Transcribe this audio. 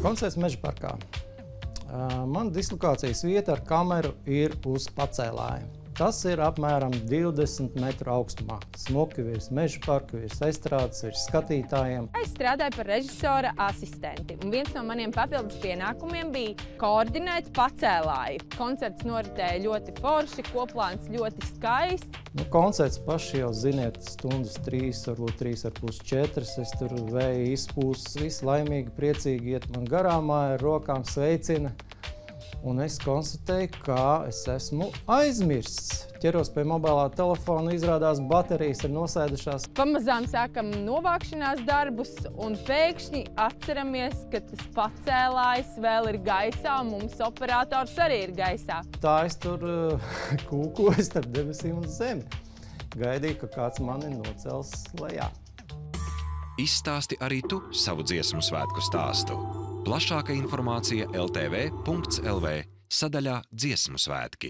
Koncerts Meža parkā. Mana dislokācijas vieta ar kameru ir uz pacēlāja. Tas ir apmēram 20 metru augstumā. Smuki virs Meža parka, virs estrādes, virs skatītājiem. Es strādāju par režisora asistenti, un viens no maniem papildus pienākumiem bija koordinēt pacēlāju. Koncerts noritēja ļoti forši, koplāns ļoti skaists. Koncerts paši jau ziniet, stundas 3, varbūt 3,5, 4. Es tur vēju izpūsts, visi laimīgi, priecīgi iet man garām, ar rokām sveicina. Un es konstatēju, ka es esmu aizmirsts. Ķeros pie mobilā telefona, izrādās baterijas ir nosēdušās. Pamazām sākam novākšanās darbus un pēkšņi atceramies, ka tas pacēlājs vēl ir gaisā un mums operators arī ir gaisā. Tā es tur kūkoju starp debesīm un zemi. Gaidīju, ka kāds mani nocels lejā. Izstāsti arī tu savu dziesmu svētku stāstu. Plašāka informācija ltv.lv sadaļā Dziesmu svētki.